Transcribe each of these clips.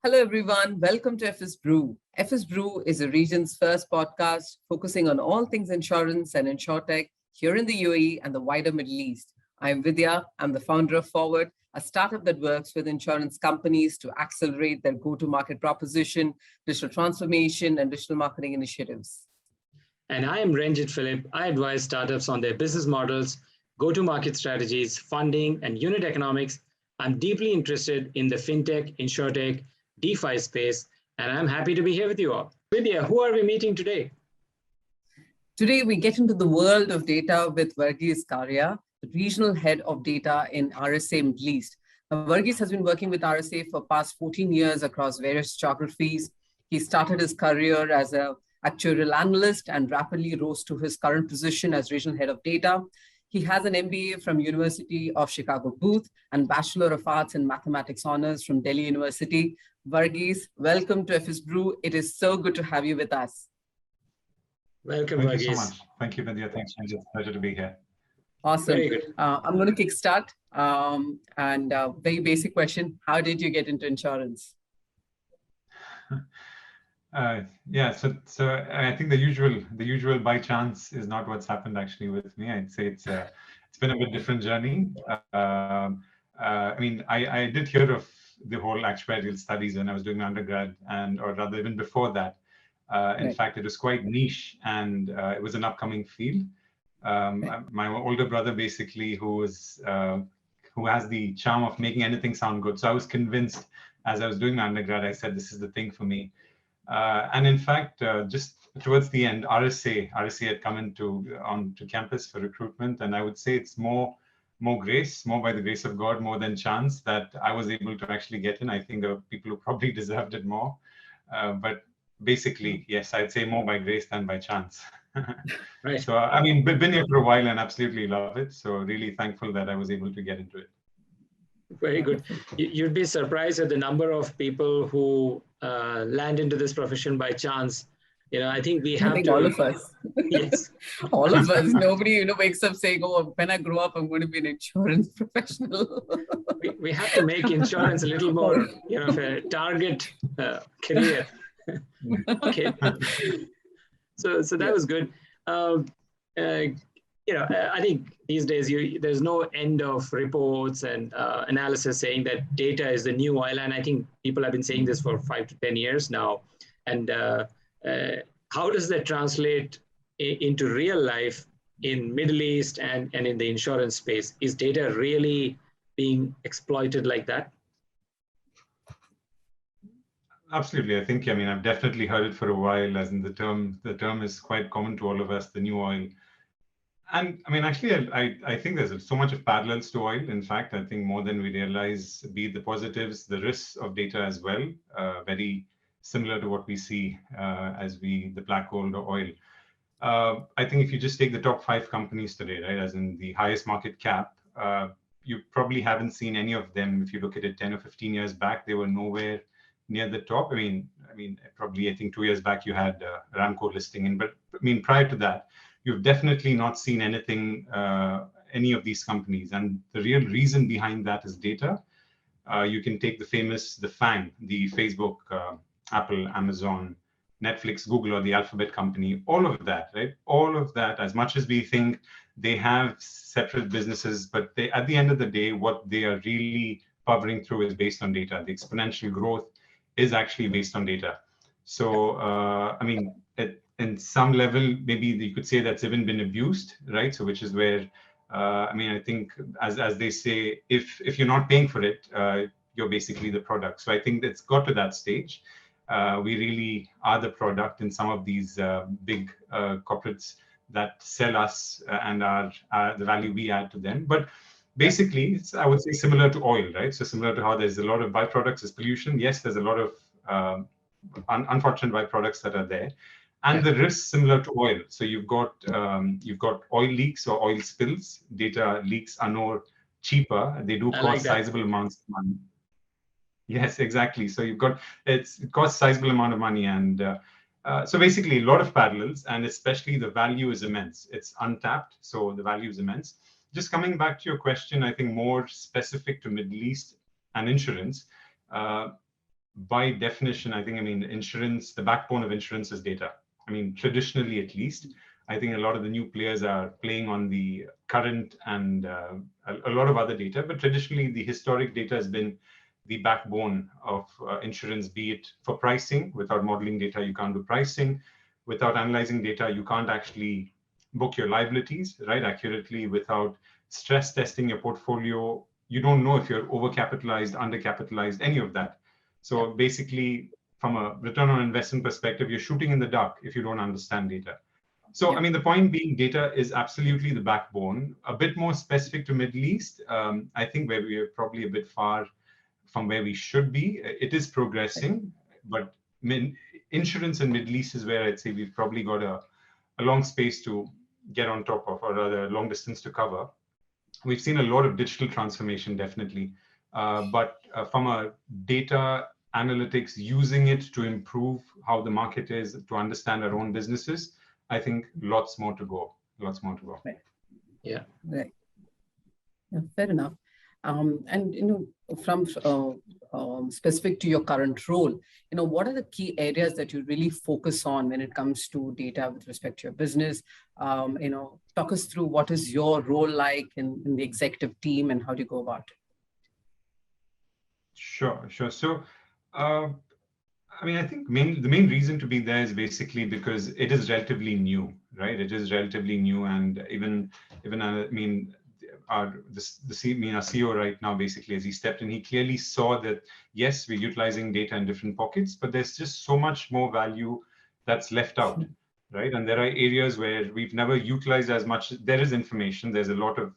Hello, everyone. Welcome to FS Brew. FS Brew is the region's first podcast focusing on all things insurance and Insurtech here in the UAE and the wider Middle East. I'm Vidya. I'm the founder of Forward, a startup that works with insurance companies to accelerate their go-to-market proposition, digital transformation, and digital marketing initiatives. And I am Ranjit Philip. I advise startups on their business models, go-to-market strategies, funding, and unit economics. I'm deeply interested in the fintech, insurtech, DeFi space, and I'm happy to be here with you all. Vidya, who are we meeting today? Today, we get into the world of data with Varghese Skariah, the regional head of data in RSA Middle East. Now, Varghese has been working with RSA for past 14 years across various geographies. He started his career as an actuarial analyst and rapidly rose to his current position as regional head of data. He has an MBA from University of Chicago Booth and Bachelor of Arts in Mathematics Honors from Delhi University. Varghese, welcome to FS Brew. It is so good to have you with us. Welcome, Thank Varghese. you so much. Thank you, Vidya. Thanks, Ranjit. It's a pleasure to be here. Awesome. Very good. I'm going to kickstart. Very basic question. How did you get into insurance? So I think the usual by chance is not what's happened actually with me. I'd say it's been a bit different journey. I did hear of the whole actuarial studies when I was doing my undergrad, or rather even before that. In fact, it was quite niche, and it was an upcoming field. My older brother, basically, who has the charm of making anything sound good. So I was convinced as I was doing my undergrad. I said, this is the thing for me. And in fact, just towards the end, RSA had come onto campus for recruitment, and I would say it's more grace, more by the grace of God, more than chance that I was able to actually get in. I think there were people who probably deserved it more, but basically, yes, I'd say more by grace than by chance. Right. So been here for a while and absolutely love it. So really thankful that I was able to get into it. Very good. You'd be surprised at the number of people who land into this profession by chance. I think all of us. Yes. All of us. Nobody, wakes up saying, "Oh, when I grow up, I'm going to be an insurance professional." we have to make insurance a little more, of a target career. Okay. So that was good. I think these days there's no end of reports and analysis saying that data is the new oil, and I think people have been saying this for 5 to 10 years now. And how does that translate into real life in Middle East and in the insurance space? Is data really being exploited like that? Absolutely. I think, I've definitely heard it for a while, as in the term is quite common to all of us, the new oil. And actually, I think there's so much of parallels to oil. In fact, I think more than we realize, be it the positives, the risks of data as well, very similar to what we see the black gold or oil. I think if you just take the top 5 companies today, right, as in the highest market cap, you probably haven't seen any of them. If you look at it 10 or 15 years back, they were nowhere near the top. I think 2 years back you had Aramco listing in, but prior to that, you've definitely not seen anything, any of these companies. And the real reason behind that is data. You can take the FANG, the Facebook, Apple, Amazon, Netflix, Google, or the Alphabet company, all of that, right? All of that, as much as we think they have separate businesses, but at the end of the day, what they are really powering through is based on data. The exponential growth is actually based on data. So, in some level, maybe you could say that's even been abused, right? So, which is where, I think, as they say, if you're not paying for it, you're basically the product. So I think it's got to that stage. We really are the product in some of these big corporates that sell us and are the value we add to them. But basically, it's, I would say, similar to oil, right? So similar to how there's a lot of byproducts, there's pollution. Yes, there's a lot of unfortunate byproducts that are there. And the risks similar to oil. So you've got oil leaks or oil spills. Data leaks are no cheaper. They do cost sizable amounts of money. Yes, exactly. So it costs sizable amount of money, and so basically a lot of parallels, and especially the value is immense. It's untapped, so the value is immense. Just coming back to your question, I think more specific to Middle East and insurance. by definition, I think, I mean, insurance, the backbone of insurance is data. I mean, traditionally at least, I think a lot of the new players are playing on the current and a lot of other data, but traditionally the historic data has been the backbone of insurance, be it for pricing. Without modeling data, you can't do pricing. Without analyzing data, you can't actually book your liabilities, right, accurately. Without stress testing your portfolio, you don't know if you're overcapitalized, undercapitalized, any of that. So basically, from a return on investment perspective, you're shooting in the dark if you don't understand data. So, I mean, the point being, data is absolutely the backbone. A bit more specific to Middle East, I think where we are probably a bit far from where we should be. It is progressing, but insurance in Middle East is where I'd say we've probably got a long space to get on top of, or rather a long distance to cover. We've seen a lot of digital transformation, definitely. But from a data analytics, using it to improve how the market is, to understand our own businesses, I think lots more to go. Lots more to go. Right. Yeah. Right. Yeah, fair enough. And from specific to your current role, what are the key areas that you really focus on when it comes to data with respect to your business? Talk us through what is your role like in the executive team and how do you go about it? Sure. So, I mean, I think the main reason to be there is basically because it is relatively new, right? It is relatively new, and even I mean, our CEO right now, basically, as he stepped in, he clearly saw that yes, we're utilizing data in different pockets, but there's just so much more value that's left out, right? And there are areas where we've never utilized as much. There is information. There's a lot of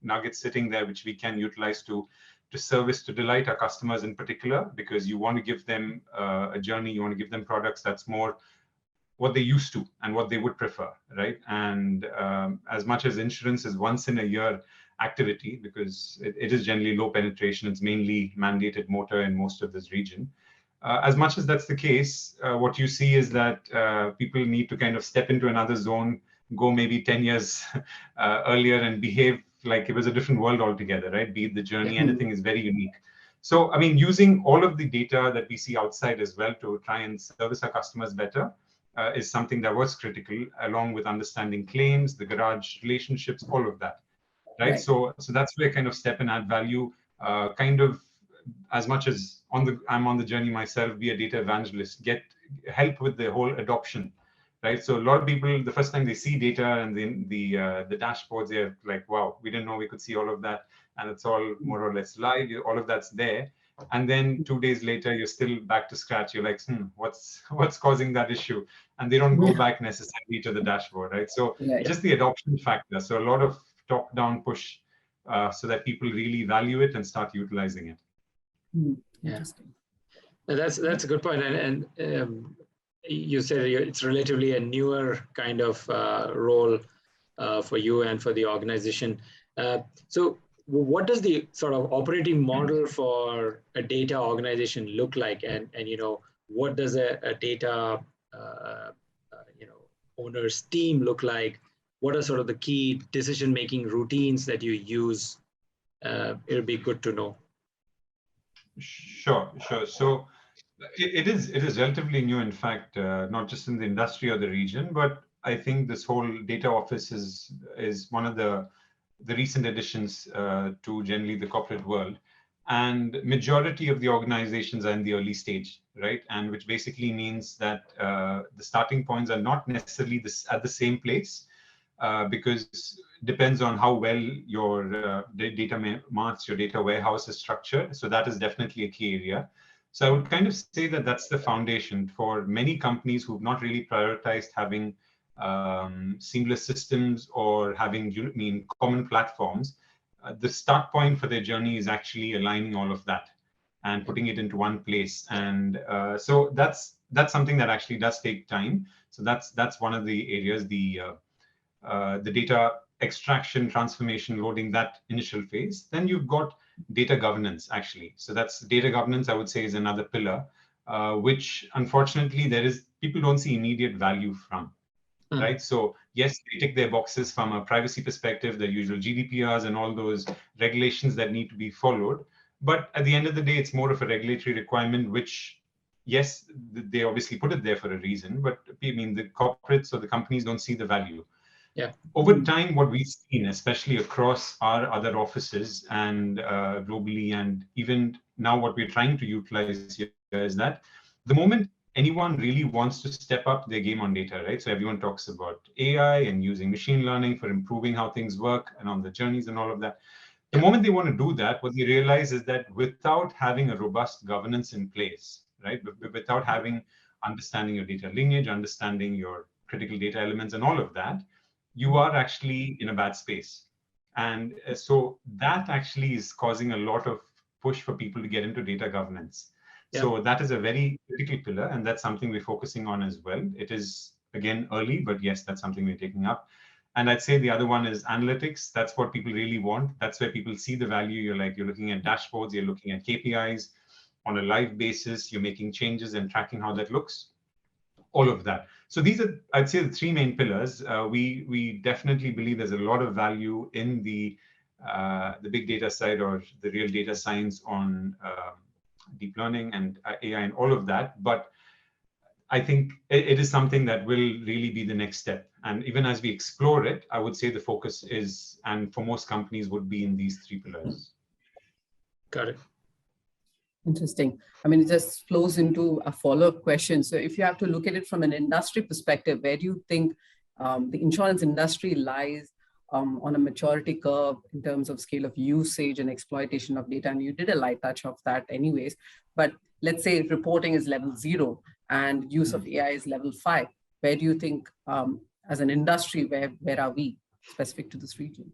nuggets sitting there which we can utilize to service, to delight our customers in particular, because you want to give them a journey, you want to give them products that's more what they used to and what they would prefer, right? And as much as insurance is once in a year activity, because it is generally low penetration, it's mainly mandated motor in most of this region. As much as that's the case, what you see is that people need to kind of step into another zone, go maybe 10 years earlier and behave like it was a different world altogether, right? Be it the journey, anything is very unique. So, I mean, using all of the data that we see outside as well to try and service our customers better is something that was critical, along with understanding claims, the garage relationships, all of that, right? So that's where I kind of step and add value, kind of as much as I'm on the journey myself, be a data evangelist, get help with the whole adoption. Right, so a lot of people, the first time they see data and the dashboards, they're like, "Wow, we didn't know we could see all of that," and it's all more or less live. All of that's there, and then 2 days later, you're still back to scratch. You're like, what's causing that issue? And they don't go back necessarily to the dashboard, right? So just the adoption factor. So a lot of top-down push, so that people really value it and start utilizing it. Interesting. That's a good point, and you said it's relatively a newer kind of role for you and for the organization. So what does the sort of operating model for a data organization look like? And what does a data owner's team look like? What are sort of the key decision-making routines that you use? It'll be good to know. Sure. So it is relatively new, in fact, not just in the industry or the region, but I think this whole data office is one of the recent additions to generally the corporate world. And majority of the organizations are in the early stage, right? And which basically means that the starting points are not necessarily at the same place, because depends on how well your data marts, your data warehouse is structured. So that is definitely a key area. So I would kind of say that that's the foundation for many companies who've not really prioritized having seamless systems or having common platforms. The start point for their journey is actually aligning all of that and putting it into one place. And so that's something that actually does take time. So that's one of the areas, the data extraction, transformation, loading, that initial phase. Then you've got data governance, actually. So that's data governance, I would say, is another pillar, which unfortunately people don't see immediate value from, right? So yes, they tick their boxes from a privacy perspective, the usual GDPRs and all those regulations that need to be followed. But at the end of the day, it's more of a regulatory requirement, which, yes, they obviously put it there for a reason, but I mean, the corporates or the companies don't see the value. Yeah. Over time, what we've seen, especially across our other offices and globally, and even now what we're trying to utilize here is that the moment anyone really wants to step up their game on data, right? So everyone talks about AI and using machine learning for improving how things work and on the journeys and all of that. The moment they want to do that, what they realize is that without having a robust governance in place, right? Without having understanding your data lineage, understanding your critical data elements and all of that, you are actually in a bad space. And so that actually is causing a lot of push for people to get into data governance. Yeah. So that is a very critical pillar, and that's something we're focusing on as well. It is, again, early, but yes, that's something we're taking up. And I'd say the other one is analytics. That's what people really want. That's where people see the value. You're looking at dashboards, you're looking at KPIs on a live basis, you're making changes and tracking how that looks, all of that. So these are, I'd say, the three main pillars. We definitely believe there's a lot of value in the big data side or the real data science on deep learning and AI and all of that. But I think it is something that will really be the next step. And even as we explore it, I would say the focus is, and for most companies, would be in these three pillars. Got it. Interesting. I mean, it just flows into a follow-up question. So if you have to look at it from an industry perspective, where do you think the insurance industry lies on a maturity curve in terms of scale of usage and exploitation of data? And you did a light touch of that anyways, but let's say reporting is level 0 and use of AI is level 5. Where do you think as an industry, where are we specific to this region?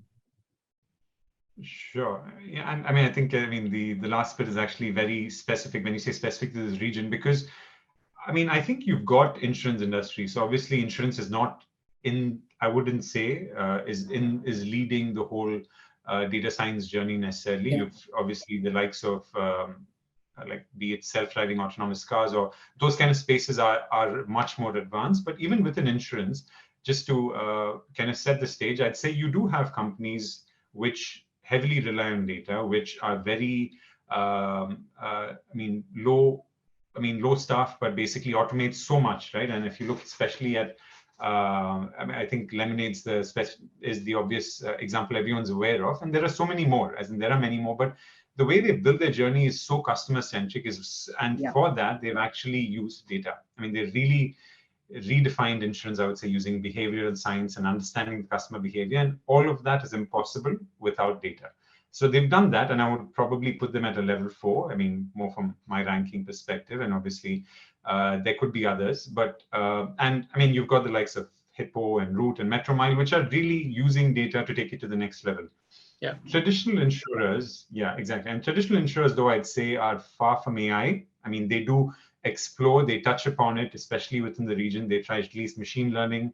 Sure. Yeah, and I mean, the last bit is actually very specific when you say specific to this region, because I mean, I think you've got insurance industry. So obviously insurance is not in, I wouldn't say is leading the whole data science journey necessarily. Yeah. You've obviously the likes of like be it self-driving autonomous cars or those kind of spaces are much more advanced. But even within insurance, just to kind of set the stage, I'd say you do have companies which heavily rely on data, which are very, low staff, but basically automate so much, right? And if you look especially at, I think Lemonade's is the obvious example everyone's aware of, and there are so many more, as in there are many more, but the way they build their journey is so customer-centric, for that, they've actually used data. I mean, they really redefined insurance, I would say, using behavioral science and understanding the customer behavior. And all of that is impossible without data. So they've done that, and I would probably put them at a level 4. I mean, more from my ranking perspective, and obviously there could be others. But and I mean, you've got the likes of Hippo and Root and Metromile, which are really using data to take it to the next level. Yeah. Traditional insurers, yeah, exactly. And traditional insurers, though, I'd say are far from AI. I mean, they do explore, they touch upon it, especially within the region. They try at least machine learning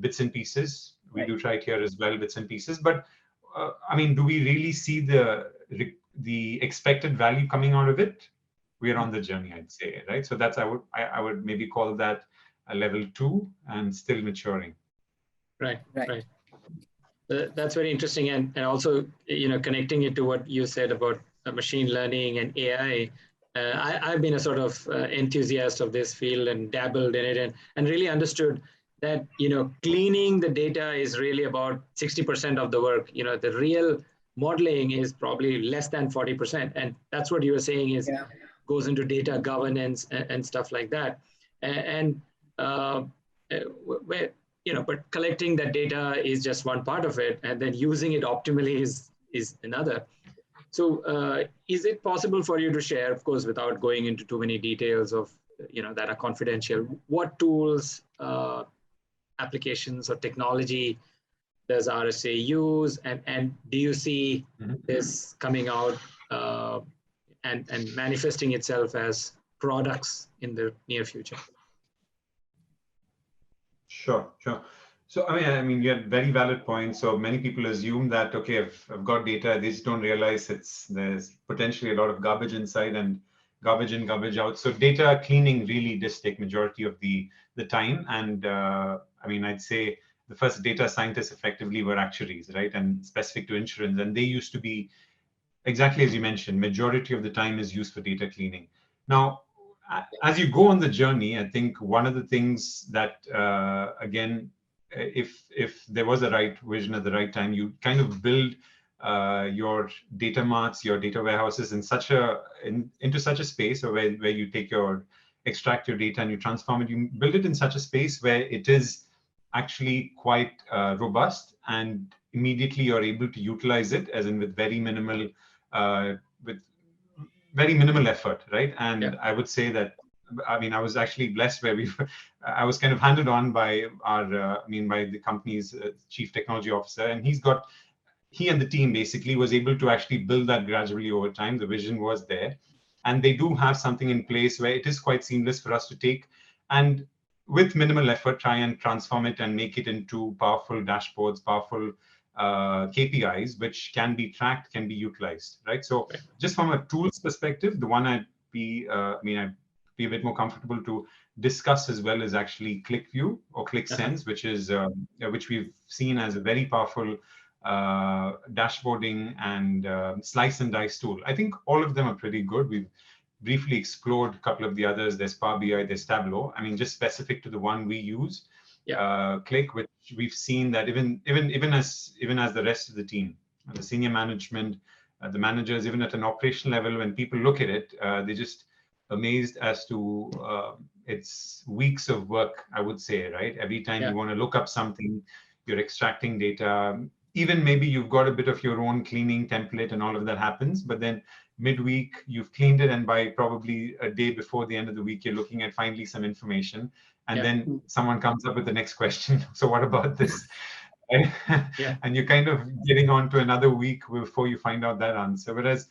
bits and pieces. We do try it here as well, bits and pieces. But I mean, do we really see the expected value coming out of it? We're on the journey, I'd say, right? So that's I would maybe call that a level 2 and still maturing. Right. That's very interesting, and also, you know, connecting it to what you said about machine learning and AI. I've been a sort of enthusiast of this field and dabbled in it, and really understood that, you know, cleaning the data is really about 60% of the work. You know, the real modeling is probably less than 40%, and that's what you were saying is goes into data governance and stuff like that, and where, you know, but collecting that data is just one part of it, and then using it optimally is another. So is it possible for you to share, of course, without going into too many details of, you know, that are confidential, what tools, applications or technology does RSA use, and do you see this coming out and manifesting itself as products in the near future? Sure. So, I mean, you had very valid points. So many people assume that, okay, I've got data, they just don't realize there's potentially a lot of garbage inside and garbage in, garbage out. So data cleaning really does take majority of the time. And I mean, I'd say the first data scientists effectively were actuaries, right? And specific to insurance. And they used to be exactly as you mentioned, majority of the time is used for data cleaning. Now, as you go on the journey, I think one of the things that, again, if there was a right vision at the right time, you kind of build your data marts, your data warehouses into such a space, or where you extract your data and you transform it. You build it in such a space where it is actually quite robust, and immediately you're able to utilize it, as in with very minimal effort, right? And Yeah. I would say that, I mean, I was actually blessed where I was kind of handed on by by the company's chief technology officer, and he and the team basically was able to actually build that gradually over time. The vision was there, and they do have something in place where it is quite seamless for us to take and with minimal effort try and transform it and make it into powerful dashboards, powerful KPIs, which can be tracked, can be utilized, right? So just from a tools perspective, the one I'd be a bit more comfortable to discuss as well is actually ClickView or ClickSense, which we've seen as a very powerful dashboarding and slice and dice tool. I think all of them are pretty good. We've briefly explored a couple of the others. There's Power BI, there's Tableau. I mean, just specific to the one we use, Click, which we've seen that even as the rest of the team, the senior management, the managers, even at an operational level, when people look at it, they're just amazed as to it's weeks of work, I would say, right? Every time you want to look up something, you're extracting data. Even maybe you've got a bit of your own cleaning template and all of that happens, but then midweek you've cleaned it, and by probably a day before the end of the week, you're looking at finally some information, and then someone comes up with the next question. So what about this? And you're kind of getting on to another week before you find out that answer. Whereas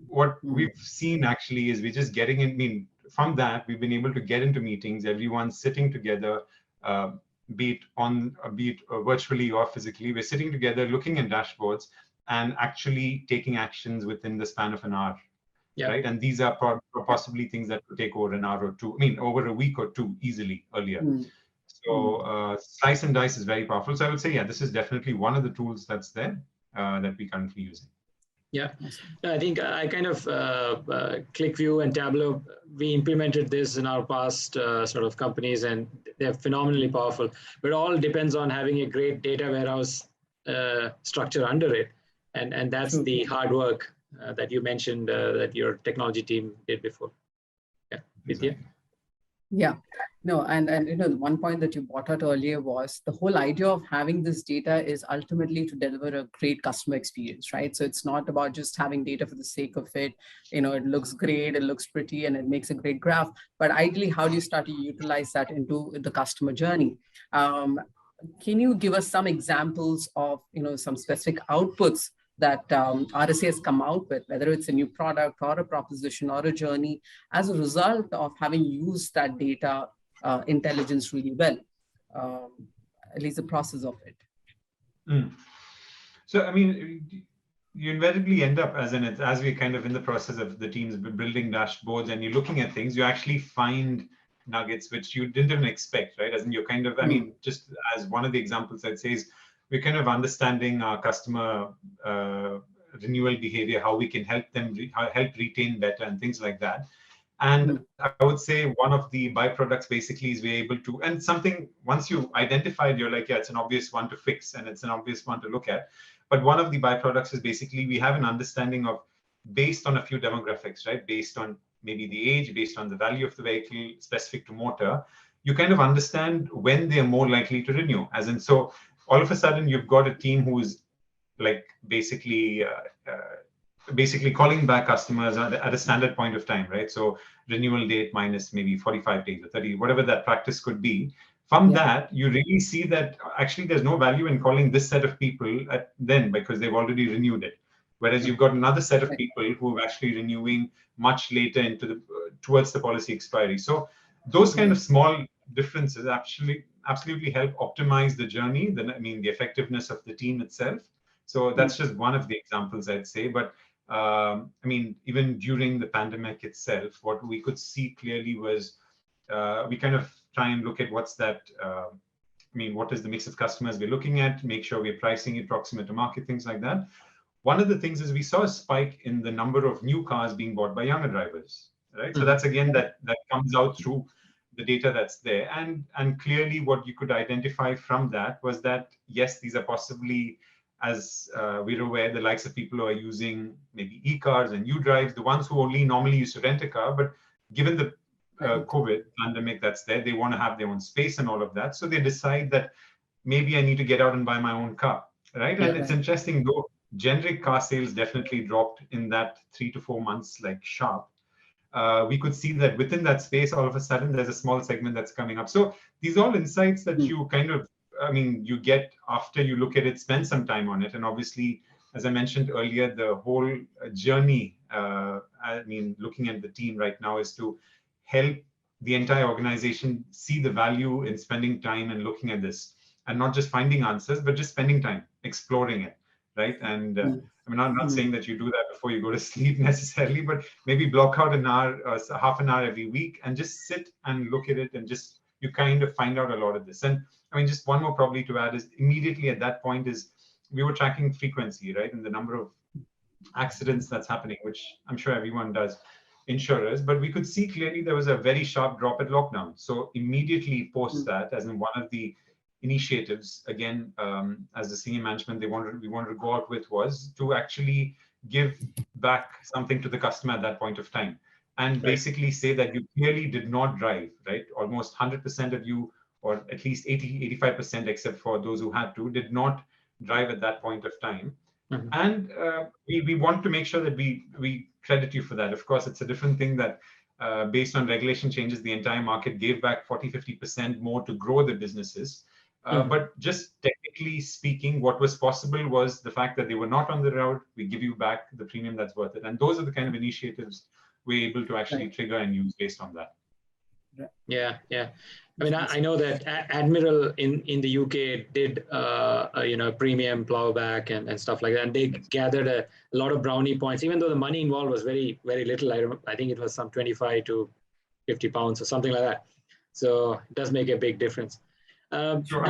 what we've seen actually is we're just getting in. I mean, from that, we've been able to get into meetings, everyone's sitting together, be it virtually or physically. We're sitting together, looking at dashboards, and actually taking actions within the span of an hour, right? And these are possibly things that could take over an hour or two. I mean, over a week or two easily earlier. So slice and dice is very powerful. So I would say, this is definitely one of the tools that's there that we're currently using. Yeah, I think I kind of ClickView and Tableau, we implemented this in our past sort of companies, and they're phenomenally powerful. But it all depends on having a great data warehouse structure under it. And that's the hard work that you mentioned that your technology team did before. Yeah, Vidya? Yeah, no, and you know, the one point that you brought out earlier was the whole idea of having this data is ultimately to deliver a great customer experience, right? So it's not about just having data for the sake of it. You know, it looks great, it looks pretty, and it makes a great graph. But ideally, how do you start to utilize that into the customer journey? Can you give us some examples of, you know, some specific outputs that RSA has come out with, whether it's a new product or a proposition or a journey, as a result of having used that data intelligence really well, at least the process of it? So, I mean, you invariably end up as we kind of in the process of the teams building dashboards and you're looking at things, you actually find nuggets which you didn't even expect, right? As in you're kind of, I mean, just as one of the examples I'd say is, we're kind of understanding our customer renewal behavior, how we can help them help retain better and things like that. And I would say one of the byproducts basically is we're able to, and something once you identified, you're like, it's an obvious one to fix and it's an obvious one to look at. But one of the byproducts is basically we have an understanding of, based on a few demographics, right? Based on maybe the age, based on the value of the vehicle, specific to motor, you kind of understand when they are more likely to renew. As in, so all of a sudden you've got a team who is like basically calling back customers at a standard point of time, right? So renewal date minus maybe 45 days or 30, whatever that practice could be. From that, you really see that actually there's no value in calling this set of people then because they've already renewed it. Whereas you've got another set of people who are actually renewing much later into towards the policy expiry. So those kind of small differences absolutely help optimize the journey, the effectiveness of the team itself. So that's just one of the examples I'd say. But I mean, even during the pandemic itself, what we could see clearly was we kind of try and look at what's that, what is the mix of customers we're looking at, make sure we're pricing it proximate to market, things like that. one of the things is we saw a spike in the number of new cars being bought by younger drivers, right? So that's again that comes out through the data that's there, and clearly what you could identify from that was that yes, these are possibly, as we're aware, the likes of people who are using maybe e-cars and U-drives, the ones who only normally used to rent a car, but given the COVID pandemic that's there, they want to have their own space and all of that, so they decide that maybe I need to get out and buy my own car, right? And it's interesting though, generic car sales definitely dropped in that 3 to 4 months, like sharp. We could see that within that space, all of a sudden, there's a small segment that's coming up. So these are all insights that you kind of, you get after you look at it, spend some time on it. And obviously, as I mentioned earlier, the whole journey, looking at the team right now is to help the entire organization see the value in spending time and looking at this, and not just finding answers, but just spending time exploring it, right? And I'm not saying that you do that before you go to sleep necessarily, but maybe block out an hour or half an hour every week and just sit and look at it, and just you kind of find out a lot of this. And just one more probably to add is immediately at that point is we were tracking frequency, right? And the number of accidents that's happening, which I'm sure everyone does, insurers, but we could see clearly there was a very sharp drop at lockdown. So immediately post that, as in one of the initiatives, again, as the senior management, we wanted to go out with was to actually give back something to the customer at that point of time, and basically say that you clearly did not drive, right? Almost 100% of you, or at least 85%, except for those who had to, did not drive at that point of time. And we want to make sure that we credit you for that. Of course, it's a different thing that based on regulation changes, the entire market gave back 40-50% more to grow the businesses. But just technically speaking, what was possible was the fact that they were not on the route. We give you back the premium that's worth it. And those are the kind of initiatives we're able to actually trigger and use based on that. Yeah. I know that Admiral in the UK did premium plowback and stuff like that, and they gathered a lot of brownie points, even though the money involved was very, very little. I think it was some 25 to 50 pounds or something like that. So it does make a big difference. Sure.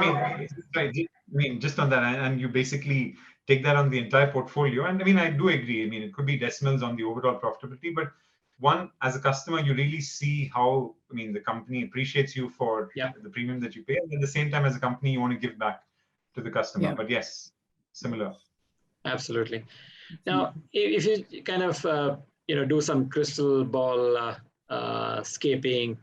Just on that, and you basically take that on the entire portfolio. And I do agree. It could be decimals on the overall profitability, but one, as a customer, you really see how, the company appreciates you for the premium that you pay. And at the same time, as a company, you want to give back to the customer. Yeah. But yes, similar. Absolutely. Now, if you kind of, do some crystal ball scaping,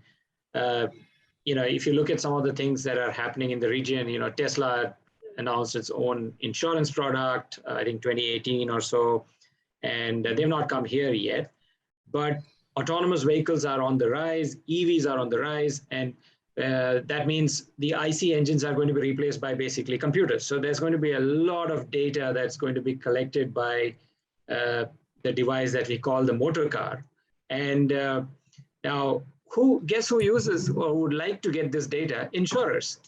if you look at some of the things that are happening in the region, Tesla announced its own insurance product, I think 2018 or so, and they've not come here yet. But autonomous vehicles are on the rise, EVs are on the rise, and that means the IC engines are going to be replaced by basically computers. So there's going to be a lot of data that's going to be collected by the device that we call the motor car. And now, guess who uses or would like to get this data? Insurers.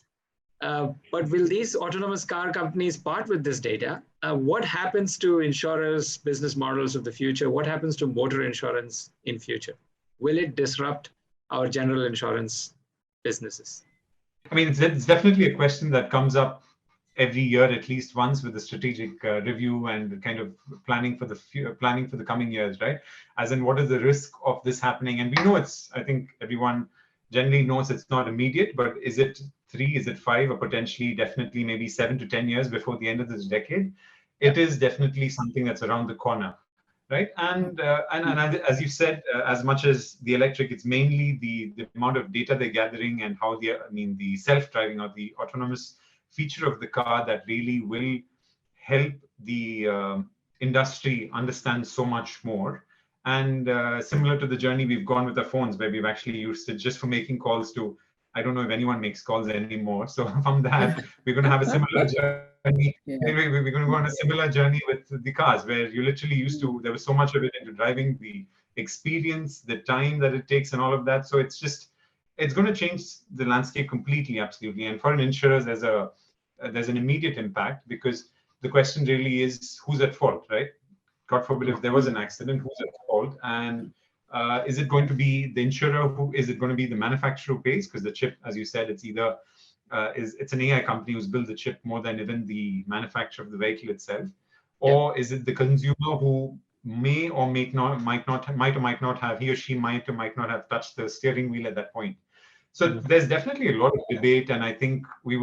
But will these autonomous car companies part with this data? What happens to insurers' business models of the future? What happens to motor insurance in future? Will it disrupt our general insurance businesses? It's definitely a question that comes up every year, at least once, with the strategic review and kind of planning for the coming years, right? As in, what is the risk of this happening? And we know I think everyone generally knows it's not immediate, but is it 3, is it 5, or potentially definitely maybe 7 to 10 years before the end of this decade? It is definitely something that's around the corner, right? And as you said, as much as the electric, it's mainly the amount of data they're gathering and how the self-driving or the autonomous feature of the car that really will help the industry understand so much more. And similar to the journey we've gone with the phones, where we've actually used it just for making calls to, I don't know if anyone makes calls anymore. So from that, we're going to have a similar journey. We're going to go on a similar journey with the cars, where you literally there was so much of it into driving, the experience, the time that it takes and all of that. So it's going to change the landscape completely, absolutely. And for an insurer, there's an immediate impact, because the question really is, who's at fault, right? God forbid if there was an accident, who's at fault? And is it going to be the insurer? Is it going to be the manufacturer who pays? Because the chip, as you said, it's either it's an AI company who's built the chip more than even the manufacturer of the vehicle itself. or is it the consumer who may or might not have, he or she might or might not have touched the steering wheel at that point? So there's definitely a lot of debate, and I think we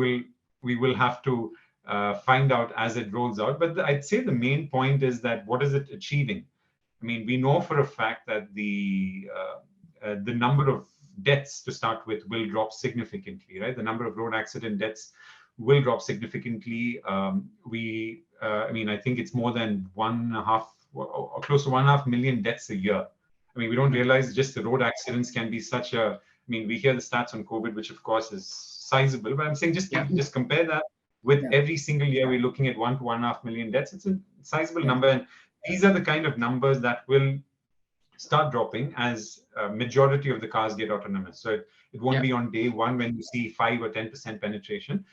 will have to find out as it rolls out. But I'd say the main point is that what is it achieving? I mean, we know for a fact that the number of deaths to start with will drop significantly, right? The number of road accident deaths will drop significantly. I mean, I think it's more than 1.5 or close to 1.5 million deaths a year. I mean, we don't realize just the road accidents can be such a, I mean, we hear the stats on COVID, which of course is sizable, but I'm saying just compare that with every single year we're looking at 1 to 1.5 million deaths. It's a sizable number, and these are the kind of numbers that will start dropping as a majority of the cars get autonomous. So it won't be on day one when you see 5 or 10% penetration.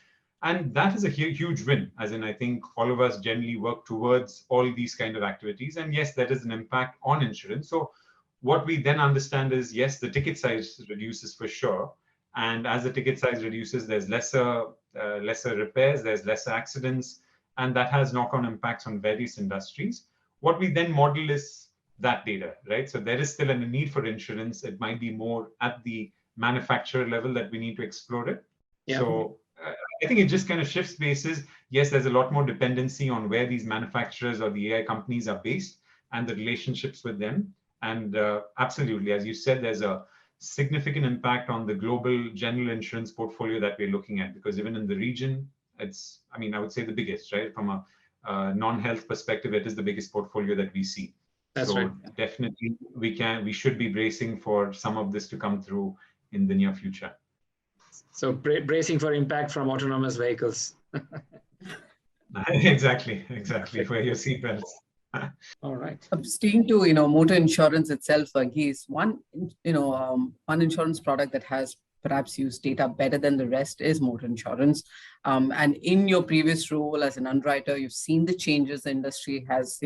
And that is a huge win, as in I think all of us generally work towards all these kind of activities. And yes, that is an impact on insurance. So what we then understand is, yes, the ticket size reduces for sure. And as the ticket size reduces, there's lesser repairs, there's lesser accidents, and that has knock-on impacts on various industries. What we then model is that data, right? So there is still a need for insurance. It might be more at the manufacturer level that we need to explore it. So I think it just kind of shifts bases. Yes, there's a lot more dependency on where these manufacturers or the AI companies are based and the relationships with them. And absolutely, as you said, there's a significant impact on the global general insurance portfolio that we're looking at, because even in the region, it's, I mean, I would say the biggest, right? From a non-health perspective, it is the biggest portfolio that we see. That's right. Definitely we should be bracing for some of this to come through in the near future. So bracing for impact from autonomous vehicles. Exactly. For your seatbelts. All right. Sticking to motor insurance itself, Varghese, one insurance product that has perhaps used data better than the rest is motor insurance. And in your previous role as an underwriter, you've seen the changes the industry has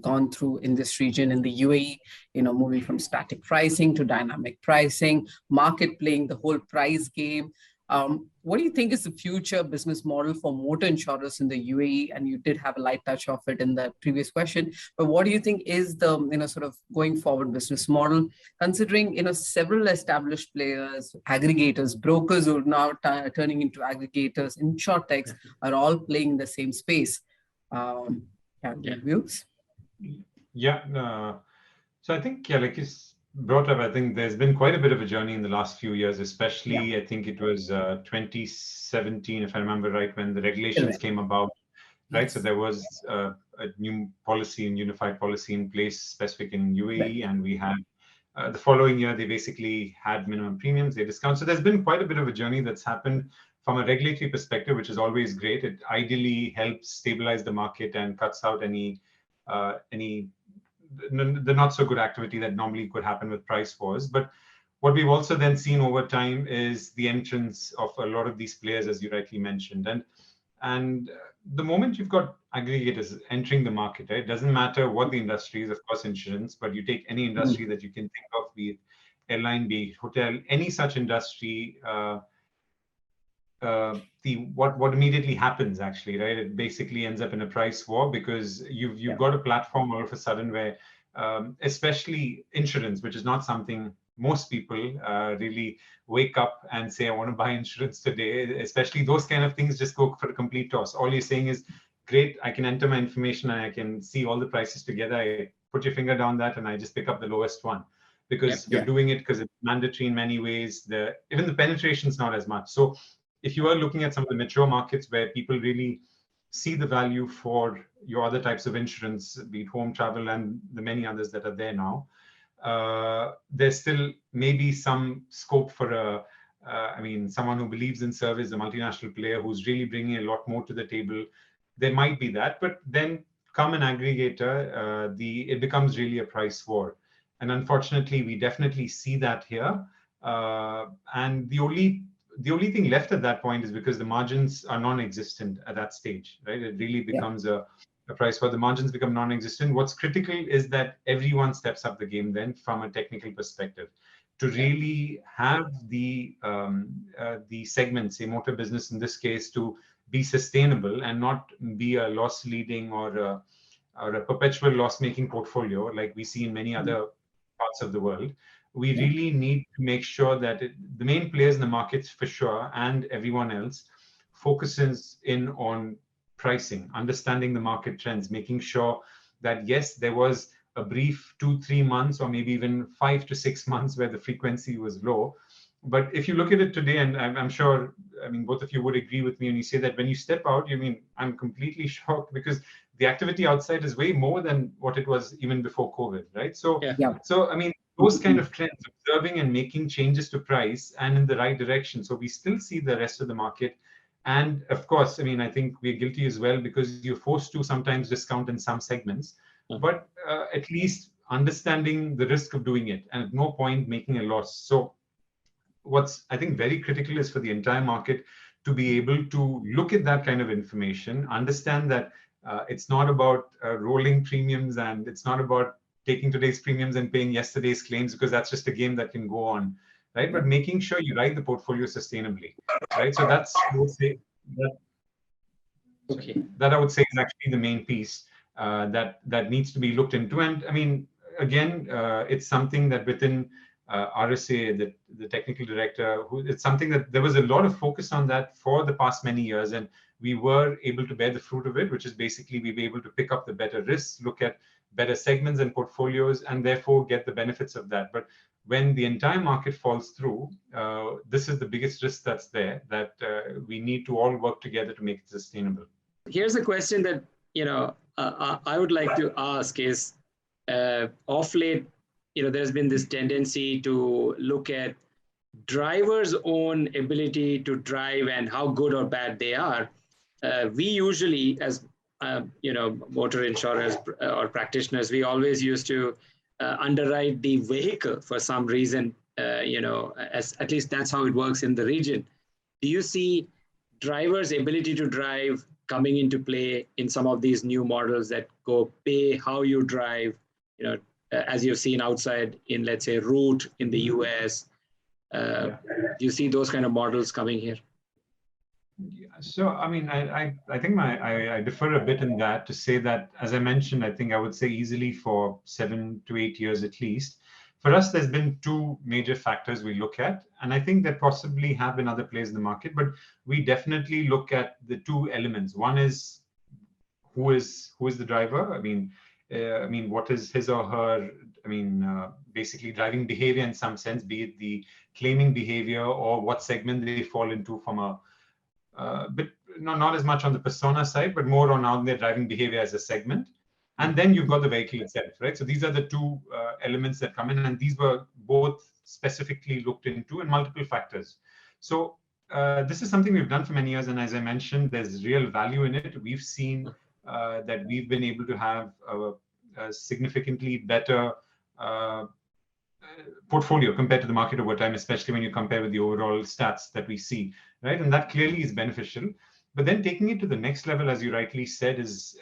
gone through in this region, in the UAE, moving from static pricing to dynamic pricing, market playing the whole price game. What do you think is the future business model for motor insurers in the UAE? And you did have a light touch of it in the previous question, but what do you think is the sort of going forward business model, considering several established players, aggregators, brokers who are now turning into aggregators, Insurtechs are all playing in the same space? Views? So I think like you brought up, I think there's been quite a bit of a journey in the last few years, especially I think it was 2017, if I remember right, when the regulations came about, right? So there was a new policy and unified policy in place specific in UAE, and we had the following year, they basically had minimum premiums, they discount. So there's been quite a bit of a journey that's happened from a regulatory perspective, which is always great. It ideally helps stabilize the market and cuts out any the not so good activity that normally could happen with price wars. But what we've also then seen over time is the entrance of a lot of these players, as you rightly mentioned. And the moment you've got aggregators entering the market, right, it doesn't matter what the industry is, of course, insurance, but you take any industry that you can think of, be it airline, be it hotel, any such industry, what immediately happens actually, right? It basically ends up in a price war, because you've got a platform all of a sudden where, especially insurance, which is not something most people really wake up and say, I want to buy insurance today. Especially those kind of things just go for a complete toss. All you're saying is, great, I can enter my information and I can see all the prices together. I put your finger down that and I just pick up the lowest one, because you're doing it because it's mandatory in many ways. Even the penetration is not as much. So if you are looking at some of the mature markets where people really see the value for your other types of insurance, be it home, travel, and the many others that are there now, there's still maybe some scope for someone who believes in service, a multinational player who's really bringing a lot more to the table. There might be that, but then come an aggregator, it becomes really a price war. And unfortunately, we definitely see that here. And the only thing left at that point is because the margins are non-existent at that stage, right? It really becomes a price where the margins become non-existent. What's critical is that everyone steps up the game then from a technical perspective to really have the segments, say motor business in this case, to be sustainable and not be a loss leading or a perpetual loss making portfolio like we see in many other parts of the world. We really need to make sure that the main players in the markets for sure and everyone else focuses in on pricing, understanding the market trends, making sure that yes, there was a brief 2-3 months or maybe even 5 to 6 months where the frequency was low. But if you look at it today, and I'm sure, I mean, both of you would agree with me when you say that when you step out, you mean, I'm completely shocked because the activity outside is way more than what it was even before COVID, right? So, so I mean, those kind of trends, observing and making changes to price and in the right direction. So we still see the rest of the market. And of course, I mean, I think we're guilty as well because you're forced to sometimes discount in some segments, but at least understanding the risk of doing it and at no point making a loss. So what's I think very critical is for the entire market to be able to look at that kind of information, understand that it's not about rolling premiums and it's not about taking today's premiums and paying yesterday's claims because that's just a game that can go on, right? But making sure you write the portfolio sustainably, right? So that's I would say that I would say is actually the main piece that needs to be looked into. And I mean, again, it's something that within RSA, the technical director, it's something that there was a lot of focus on that for the past many years, and we were able to bear the fruit of it, which is basically we were able to pick up the better risks, look at better segments and portfolios, and therefore get the benefits of that. But when the entire market falls through, this is the biggest risk that's there, that we need to all work together to make it sustainable. Here's a question that I would like to ask is, of late, there's been this tendency to look at drivers' own ability to drive and how good or bad they are. We usually, as motor insurers or practitioners, we always used to underwrite the vehicle for some reason. As at least that's how it works in the region. Do you see drivers' ability to drive coming into play in some of these new models that go pay how you drive? As you've seen outside in, let's say, Root in the US. Do you see those kind of models coming here? Yeah, so, I mean, I think I differ a bit in that to say that, as I mentioned, I think I would say easily for 7 to 8 years at least. For us, there's been two major factors we look at, and I think there possibly have been other players in the market, but we definitely look at the two elements. One is who is the driver? I mean, what is his or her, basically driving behavior in some sense, be it the claiming behavior or what segment they fall into from a bit, not as much on the persona side, but more on their driving behavior as a segment. And then you've got the vehicle itself, right? So these are the two elements that come in, and these were both specifically looked into and multiple factors. So this is something we've done for many years, and as I mentioned, there's real value in it. We've seen that we've been able to have a significantly better portfolio compared to the market over time, especially when you compare with the overall stats that we see, right? And that clearly is beneficial. But then taking it to the next level, as you rightly said, is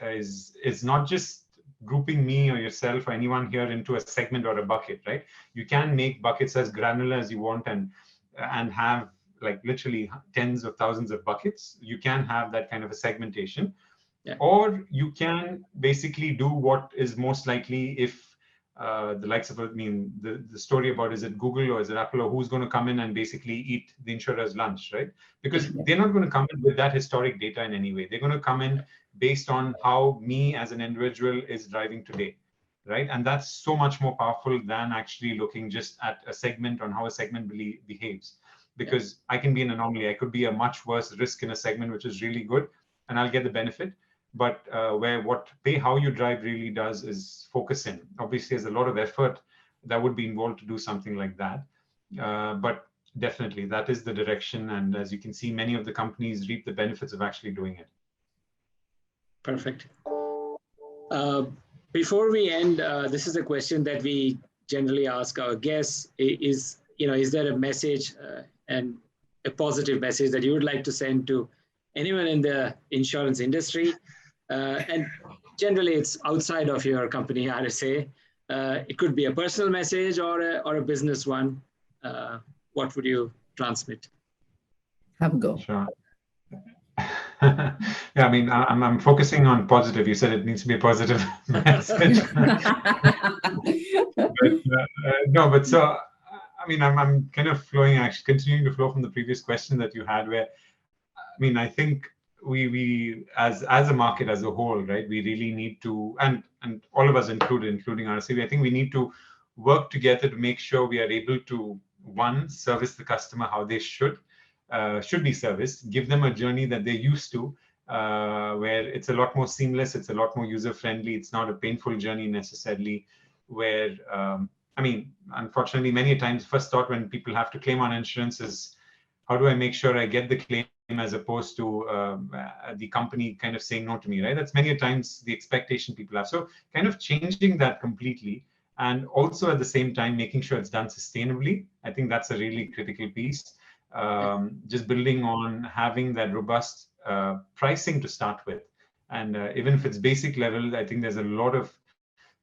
not just grouping me or yourself or anyone here into a segment or a bucket, right? You can make buckets as granular as you want and have like literally tens of thousands of buckets. You can have that kind of a segmentation. Yeah. Or you can basically do what is most likely if the likes of, the story about is it Google or is it Apple or who's going to come in and basically eat the insurer's lunch, right? Because they're not going to come in with that historic data in any way. They're going to come in based on how me as an individual is driving today, right? And that's so much more powerful than actually looking just at a segment on how a segment behaves. Because I can be an anomaly. I could be a much worse risk in a segment, which is really good, and I'll get the benefit. But where what pay how you drive really does is focus in. Obviously, there's a lot of effort that would be involved to do something like that. But definitely, that is the direction. And as you can see, many of the companies reap the benefits of actually doing it. Perfect. Before we end, this is a question that we generally ask our guests. Is there a message and a positive message that you would like to send to anyone in the insurance industry? And generally, it's outside of your company, RSA. It could be a personal message or a business one. What would you transmit? Have a go. Sure. Yeah, I mean, I'm focusing on positive. You said it needs to be a positive message. No, but so, I mean, I'm kind of flowing, actually continuing to flow from the previous question that you had, where, I mean, I think we as a market as a whole, right, we really need to, and all of us included, including RSA, I think we need to work together to make sure we are able to, one, service the customer how they should be serviced, give them a journey that they're used to, where it's a lot more seamless, it's a lot more user-friendly, it's not a painful journey necessarily, where, I mean, unfortunately, many times, first thought when people have to claim on insurance is, how do I make sure I get the claim, as opposed to the company kind of saying no to me, right? That's many times the expectation people have. So kind of changing that completely, and also at the same time making sure it's done sustainably. I think that's a really critical piece. Just building on having that robust pricing to start with. And even if it's basic level, I think there's a lot of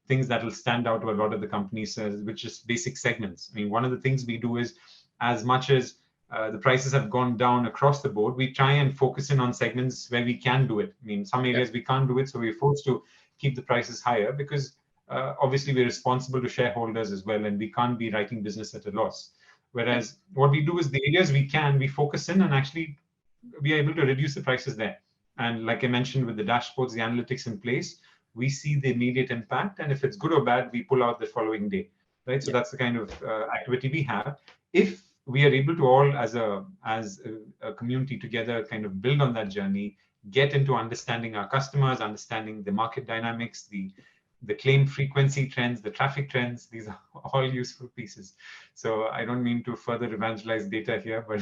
things that will stand out to a lot of the companies, which is basic segments. I mean, one of the things we do is, as much as the prices have gone down across the board, we try and focus in on segments where we can do it. I mean, some areas we can't do it, so we're forced to keep the prices higher, because obviously we're responsible to shareholders as well, and we can't be writing business at a loss. Whereas what we do is, the areas we can, we focus in, and actually we are able to reduce the prices there. And like I mentioned, with the dashboards, the analytics in place, we see the immediate impact, and if it's good or bad, we pull out the following day, right? So that's the kind of activity we have. If we are able to all, as a community together, kind of build on that journey, get into understanding our customers, understanding the market dynamics, the claim frequency trends, the traffic trends, these are all useful pieces. So I don't mean to further evangelize data here, but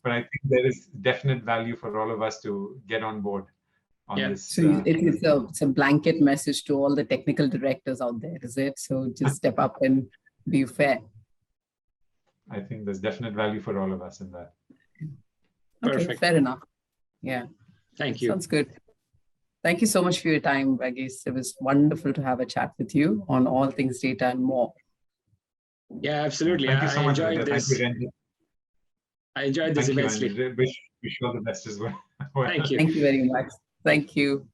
but I think there is definite value for all of us to get on board on this. So it's a blanket message to all the technical directors out there, is it? So just step up and be fair. I think there's definite value for all of us in that. Okay, perfect. Fair enough. Yeah. Thank you. Sounds good. Thank you so much for your time, Varghese. It was wonderful to have a chat with you on all things data and more. Yeah, absolutely. Thank you so much. Enjoyed this. I enjoyed this immensely. Wish you all the best as well. Thank you. Thank you very much. Thank you.